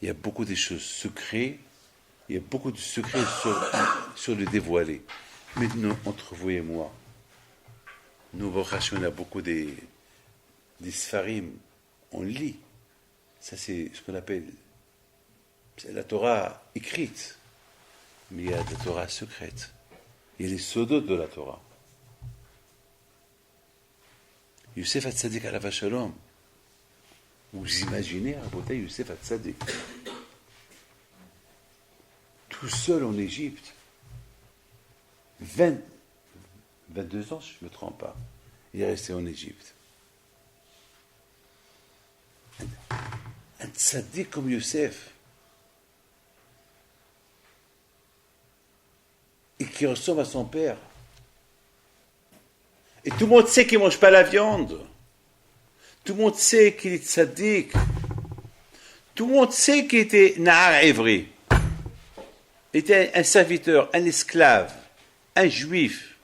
Il y a beaucoup de choses secrètes, il y a beaucoup de secrets sur le dévoilé. Maintenant, entre vous et moi, nous, on a beaucoup des sfarim, on lit. Ça, c'est ce qu'on appelle c'est la Torah écrite. Mais il y a la Torah secrète. Il y a les sodotes de la Torah. Youssef Hatzadik alav Shalom. Vous imaginez, Rabotai, Youssef Hatzadik, tout seul en Égypte, 22 ans, si je ne me trompe pas, il est resté en Égypte. Un tzaddik comme Youssef, et qui ressemble à son père. Et tout le monde sait qu'il ne mange pas la viande. Tout le monde sait qu'il est tzaddik. Tout le monde sait qu'il était Nahar Evri. Il était un serviteur, un esclave, un juif.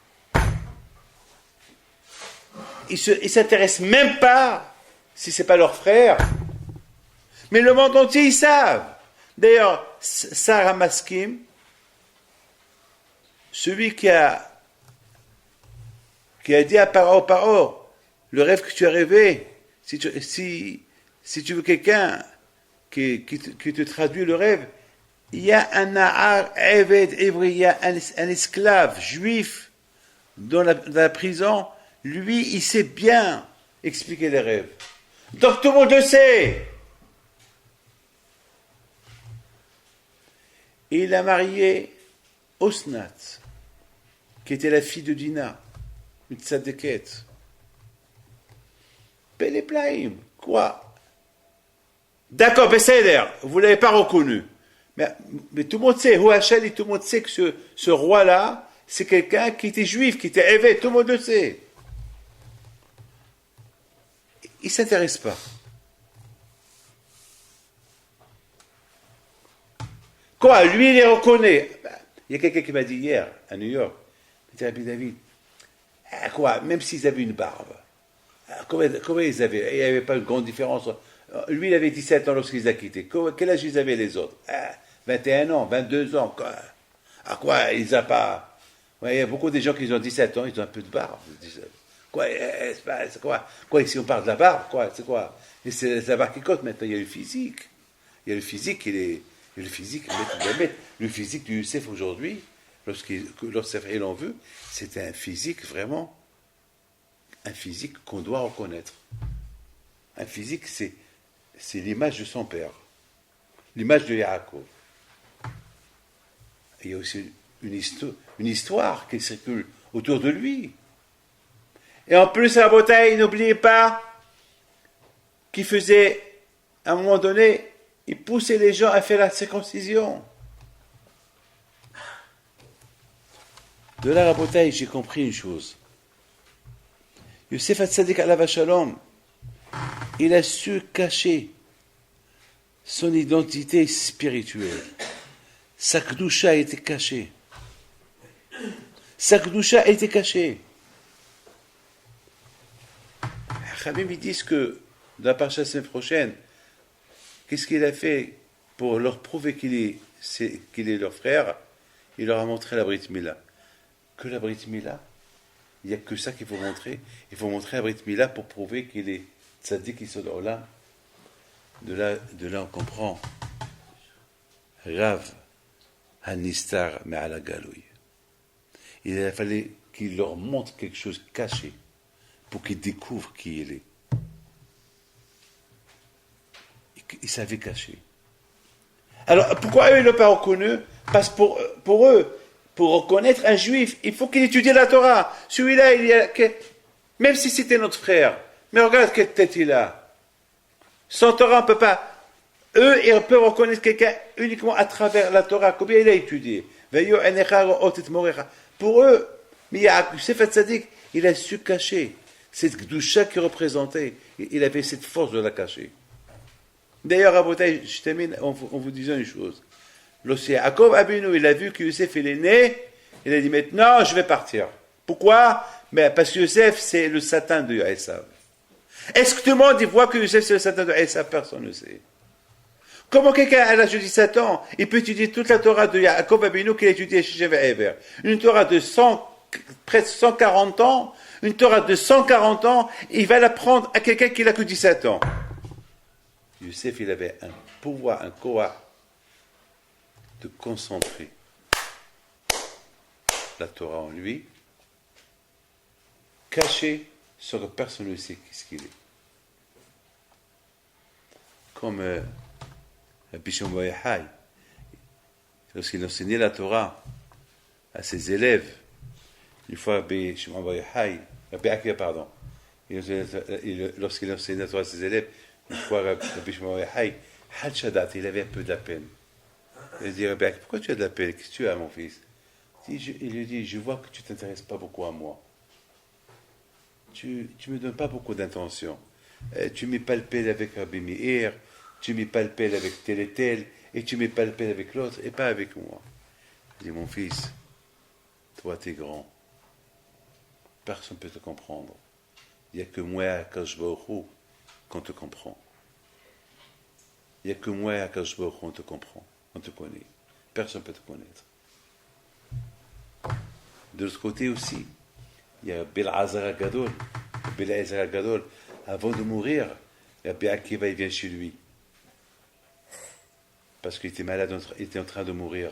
Ils ne s'intéressent même pas si ce n'est pas leur frère. Mais le monde entier, ils savent. D'ailleurs, Sarah Maskim, celui qui a dit à Paro, le rêve que tu as rêvé, si tu veux quelqu'un qui te traduit le rêve, il y a un Nahar Eved Evri, il y a un esclave juif dans la prison, lui, il sait bien expliquer les rêves. Donc tout le monde le sait. Et il a marié Osnat, qui était la fille de Dina, une tzadékette. Péléplaïm, quoi? D'accord, Besséder, vous ne l'avez pas reconnu. Mais tout le monde sait, Hoachel, et tout le monde sait que ce roi-là, c'est quelqu'un qui était juif, qui était éveillé, tout le monde le sait. Il ne s'intéresse pas. Quoi? Lui, il les reconnaît. Il y a quelqu'un qui m'a dit hier, à New York, il dit, Rabbi David, quoi? Même s'ils avaient une barbe, comment ils avaient? Il n'y avait pas une grande différence. Lui, il avait 17 ans lorsqu'il les a quittés. Quel âge ils avaient les autres? 21 ans, 22 ans. Quoi? Ah quoi? Ils n'ont pas... Ouais, il y a beaucoup de gens qui ont 17 ans, ils ont un peu de barbe. Quoi? C'est quoi? Quoi? Ici, on parle de la barbe, quoi? C'est quoi? Et c'est la barbe qui compte maintenant. Il y a le physique. Il y a le physique, le physique du Youssef aujourd'hui, lorsqu'ils l'ont vu, c'était un physique vraiment, un physique qu'on doit reconnaître. Un physique, c'est l'image de son père, l'image de Yaakov. Il y a aussi une histoire qui circule autour de lui. Et en plus, à la bataille, n'oubliez pas qu'il faisait, à un moment donné, il poussait les gens à faire la circoncision. De là, la bataille, j'ai compris une chose. Youssef Hatzadik alav Shalom, il a su cacher son identité spirituelle. Sa kedusha a été cachée. Sa kedusha a été cachée. Khamim, ils disent que dans la parasha semaine prochaine, qu'est-ce qu'il a fait pour leur prouver qu'il est leur frère? Il leur a montré la Brit Mila. Que la Brit Mila, il n'y a que ça qu'il faut montrer. Il faut montrer la Brit Mila pour prouver qu'il est tzaddik Yisod Olam. De là, on comprend. Rav Hanistar Me'ala Galoui. Il a fallu qu'il leur montre quelque chose caché pour qu'ils découvrent qui il est. Il savait cacher. Alors, pourquoi eux, ils ne l'ont pas reconnu? Parce que pour eux, pour reconnaître un juif, il faut qu'il étudie la Torah. Celui-là, même si c'était notre frère, mais regarde quelle tête il a. Sans Torah, on ne peut pas. Eux, ils peuvent reconnaître quelqu'un uniquement à travers la Torah. Combien il a étudié? Pour eux, mais Youssef Hatzadik, il a su cacher cette Gdusha qu'il représentait. Il avait cette force de la cacher. D'ailleurs, Rabotai, je termine en vous disant une chose. Lorsque Yaakov Abinu, il a vu que Youssef il est né, il a dit maintenant, je vais partir. Pourquoi? Mais parce que Youssef, c'est le Satan de Esav. Est-ce que tout le monde voit que Youssef, c'est le Satan de Esav? Personne ne sait. Comment quelqu'un à l'âge de 17 ans, il peut étudier toute la Torah de Yaakov Abinu qu'il a étudiée chez Sheva Eber? Une Torah de presque 140 ans, une Torah de 140 ans, il va l'apprendre à quelqu'un qui n'a que 17 ans. Youssef, il avait un pouvoir, un koah, de concentrer la Torah en lui, caché sans que personne ne sait ce qu'il est. Comme Rabbi Shimon bar Yochai, lorsqu'il enseignait la Torah à ses élèves, une fois Rabbi Shimon bar Yochai, Rabbi Akiva, pardon, lorsqu'il enseignait la Torah à ses élèves, une fois Rabbi Shimon bar Yochai, Hal Shadat, il avait un peu de la peine. Il dit, Rabbi Akiva, pourquoi tu as de la peine? Qu'est-ce que tu as, mon fils? Il lui dit, je vois que tu ne t'intéresses pas beaucoup à moi. Tu ne me donnes pas beaucoup d'intention. Tu m'es palpé avec Rabbi Meir, tu m'es palpé avec tel et tel, et tu m'es palpé avec l'autre, et pas avec moi. Il dit, mon fils, toi tu es grand. Personne ne peut te comprendre. Il n'y a que moi, Akadosh Baruch Hu, qu'on te comprend. Il n'y a que moi, Akadosh Baruch Hu, on te comprend, on te connaît. Personne ne peut te connaître. De l'autre côté aussi, il y a Belazar Agadol. Belazar Agadol, avant de mourir, Rabbi Akiva, il vient chez lui. Parce qu'il était malade, il était en train de mourir.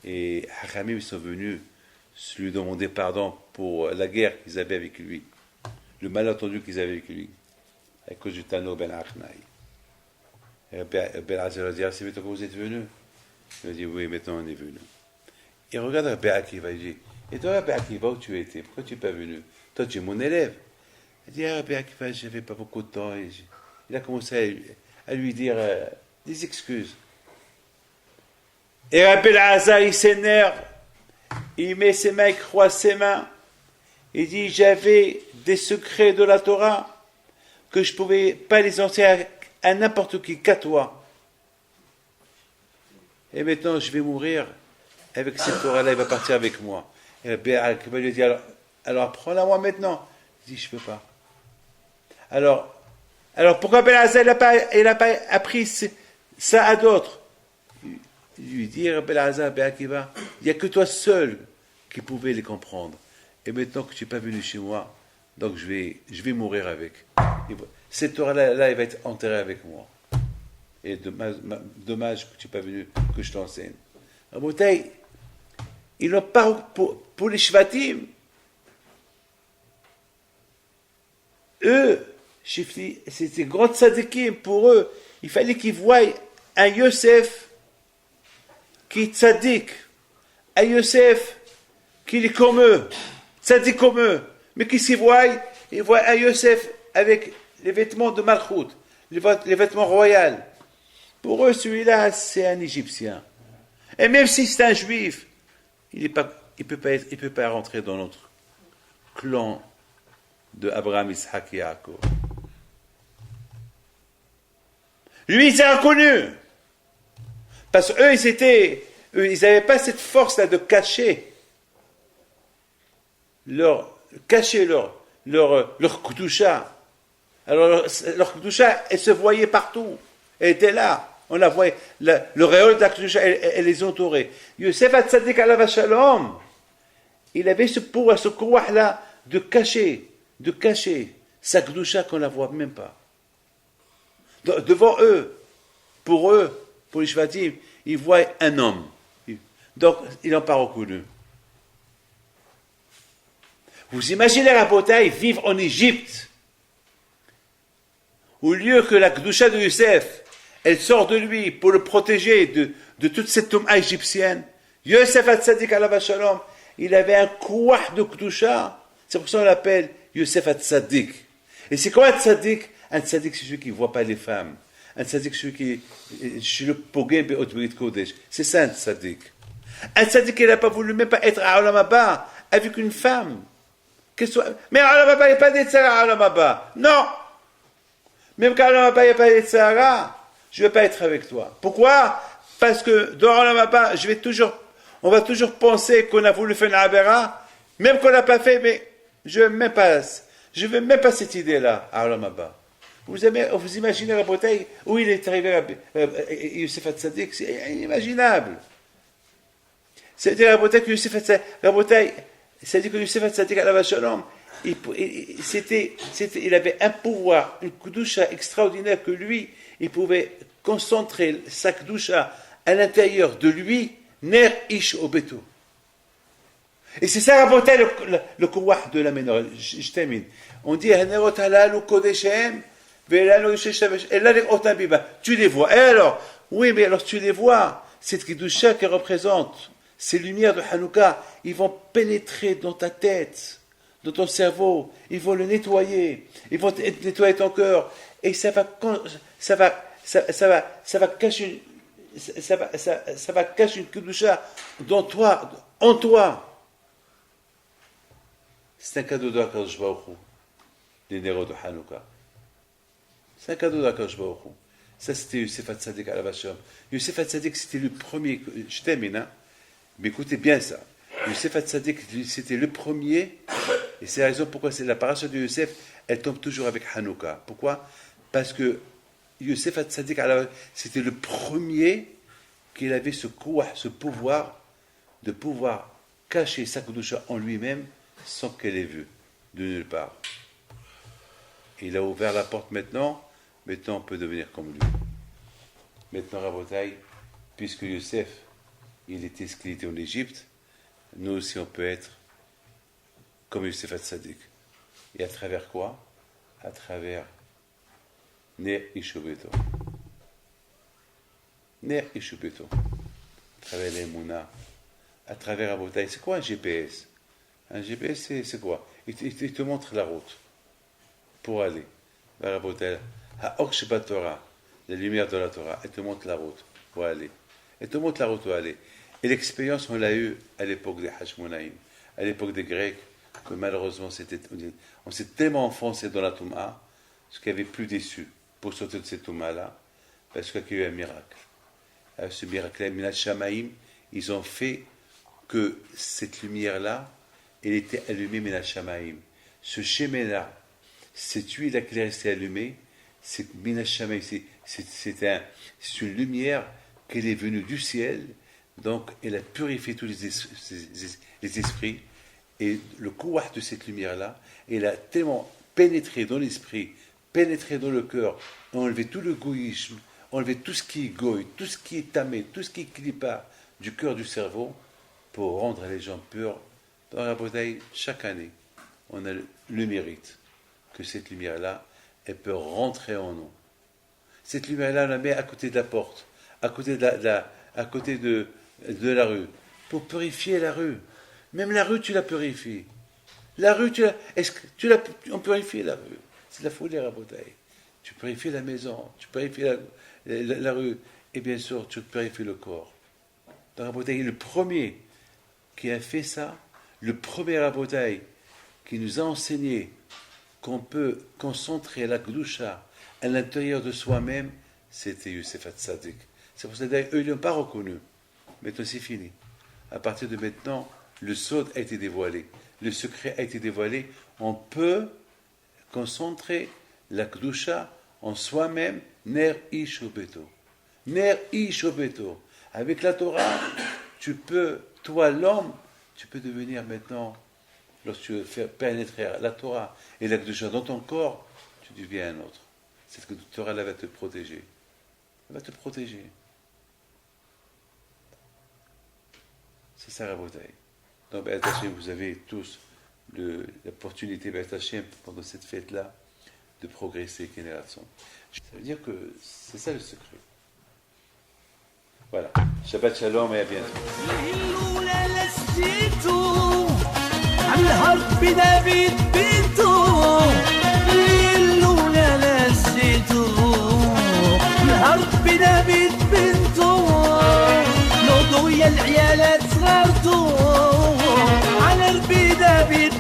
Et Hachamim sont venus lui demander pardon pour la guerre qu'ils avaient avec lui. Le malentendu qu'ils avaient avec lui. À cause du Tano Ben Achnai. Belazar a dit, c'est maintenant que vous êtes venus? Il a dit, oui, maintenant on est venu. Il regarde Rabbi Akiva, il dit, et toi, Rabbi Akiva, où tu étais? Pourquoi tu n'es pas venu? Toi, tu es mon élève. Il dit, Rabbi Akiva, je n'avais pas beaucoup de temps. Et il a commencé à lui dire des excuses. Et Rabbi Elazar, il s'énerve. Il met ses mains, il croise ses mains. Il dit, j'avais des secrets de la Torah que je ne pouvais pas les enseigner à n'importe qui, qu'à toi. Et maintenant, je vais mourir. Avec cette Torah-là, il va partir avec moi. Et Rabbi Akiva lui dit, alors apprends-la moi maintenant. Il dit, je ne peux pas. Alors pourquoi Ben Azar, il n'a pas appris ça à d'autres? Il lui dit, Rabbi Azar, Ben Akiva, il n'y a que toi seul qui pouvais les comprendre. Et maintenant que tu n'es pas venu chez moi, donc je vais mourir avec. Et cette Torah-là, elle va être enterrée avec moi. Et dommage que tu n'es pas venu, que je t'enseigne. Rabotai, ils n'ont pas pour les Shvatim. Eux, c'était grands tzadikim, pour eux, il fallait qu'ils voient un Yosef qui est tzadik, un Yosef qui est comme eux, tzadik comme eux. Mais qu'est-ce qu'ils voient? Ils voient un Yosef avec les vêtements de Malchut, les vêtements royaux. Pour eux, celui-là, c'est un Égyptien. Et même si c'est un Juif, il ne peut pas rentrer dans notre clan de Abraham, Isaac et Yaakov. Lui, il s'est reconnu. Parce qu'eux, ils n'avaient pas cette force-là de cacher leur Kedusha. Alors, leur Kedusha, elle se voyait partout. Elle était là. On la voyait. Le réol de la Kedusha, elle les entourait. Yosef Hatzadik alav shalom, il avait ce pouvoir, ce courage-là, de cacher sa Kedusha qu'on ne la voit même pas. Devant eux, pour les Shvatim, ils voient un homme. Donc, ils n'ont pas reconnu. Vous imaginez Rabotai vivre en Égypte, au lieu que la Kedusha de Yosef, elle sort de lui pour le protéger de toute cette tombe égyptienne. Yosef Hatzadik alav shalom, il avait un kouach de Kedusha. C'est pour ça qu'on l'appelle Yosef Hatzadik. Et c'est quoi un tzaddik? Un tzaddik, c'est celui qui ne voit pas les femmes. Un tzaddik, c'est celui qui est le pogem be'ot brit kodesh. C'est ça un tzaddik. Un tzaddik, il n'a pas voulu même pas être à Olam Haba avec une femme. Mais à Olam Haba, il n'y a pas d'Etzara à Olam Haba. Non. Même qu'à Olam Haba, il n'y a pas d'Etzara, je ne vais pas être avec toi. Pourquoi? Parce que dans Olam Haba, on va toujours penser qu'on a voulu faire une Abera Même qu'on l'a pas fait, mais je veux même pas cette idée-là, à Olam Haba. Vous imaginez la bouteille où il est arrivé à Youssef Hatzadik, c'est inimaginable. C'est-à-dire la bouteille que Youssef Hatzadik, c'est-à-dire que Youssef Hatzadik à la Shalom, il avait un pouvoir, une kudusha extraordinaire que lui, il pouvait concentrer sa kudusha à l'intérieur de lui, ner ish obeto. Et c'est ça la bouteille, le kouah de la menorah. Je termine. On dit hanerot halalu kodeshem ve'elanu yisheshavesh elalik otam biba. Tu les vois. Et alors, oui, mais alors tu les vois. Cette kudusha qui représente ces lumières de Hanouka, ils vont pénétrer dans ta tête, dans ton cerveau, ils vont le nettoyer, ils vont nettoyer ton cœur, et ça va cacher une kedusha dans toi, en toi. C'est un cadeau d'Akadosh Baruch Hu, les néros de Hanouka. C'est un cadeau d'Akadosh Baruch Hu. Ça, c'était Youssef Hatzadik à la Vachom. Youssef Hatzadik, c'était le premier, je termine, hein. Mais écoutez bien ça. Youssef Hatzadik, c'était le premier, et c'est la raison pourquoi c'est la paracha de Youssef, elle tombe toujours avec Hanouka. Pourquoi? Parce que Youssef Hatzadik, c'était le premier qu'il avait ce pouvoir de pouvoir cacher sa kedusha en lui-même sans qu'elle ait vu, de nulle part. Et il a ouvert la porte maintenant on peut devenir comme lui. Maintenant, Rabotai, puisque Youssef, il était ce qu'il était en Égypte, nous aussi on peut être comme Youssef Hatzadik. Et à travers quoi? À travers Ner Ishubeto. Ner Ishubeto. À travers l'Emouna. À travers Rabotai. C'est quoi un GPS? Un GPS, c'est quoi? Il te montre la route pour aller vers Rabotai. Ha-Okshba Torah, la lumière de la Torah, elle te montre la route pour aller. Elle te montre la route pour aller. Et l'expérience, on l'a eue à l'époque des Hashmonaïm, à l'époque des Grecs, que malheureusement, on s'est tellement enfoncé dans la Touma, parce qu'il n'y avait plus d'issue pour sortir de cette Touma-là, parce qu'il y a eu un miracle. Ce miracle-là, Minat Shamaïm, ils ont fait que cette lumière-là, elle était allumée Minat Shamaïm. Ce schéma-là, cette huile-là qui est restée allumée, c'est Minat Shamaïm, c'est une lumière qui est venue du ciel. Donc, elle a purifié tous les esprits. Et le kouah de cette lumière-là, elle a tellement pénétré dans l'esprit, pénétré dans le cœur, enlevé tout le goïsme, enlevé tout ce qui est goï, tout ce qui est tamé, tout ce qui est clipa du cœur, du cerveau, pour rendre les gens purs. Dans la bouteille, chaque année, on a le mérite que cette lumière-là, elle peut rentrer en nous. Cette lumière-là, on la met à côté de la porte, à côté de la rue, pour purifier la rue. Même la rue, tu la purifies. La rue, on purifie la rue. C'est la folie à bouteille. Tu purifies la maison, tu purifies la rue, et bien sûr, tu purifies le corps. Dans la bouteille, le premier qui a fait ça, le premier à bouteille qui nous a enseigné qu'on peut concentrer la Kedusha à l'intérieur de soi-même, c'était Youssef Hatzadik. C'est pour ça qu'eux, ils ne l'ont pas reconnu. Maintenant, c'est fini. À partir de maintenant, le sod a été dévoilé. Le secret a été dévoilé. On peut concentrer la Kedusha en soi-même, ner ish obeto. Ner ish obeto. Avec la Torah, tu peux, toi l'homme, tu peux devenir maintenant, lorsque tu veux faire pénétrer la Torah et la Kedusha dans ton corps, tu deviens un autre. Cette Torah-là va te protéger. Elle va te protéger. C'est ça la bouteille. Donc, vous avez tous l'opportunité, pendant cette fête-là, de progresser, génération. Ça veut dire que c'est ça le secret. Voilà. Shabbat Shalom et à bientôt. العيالات صغرتو على البيدة بيت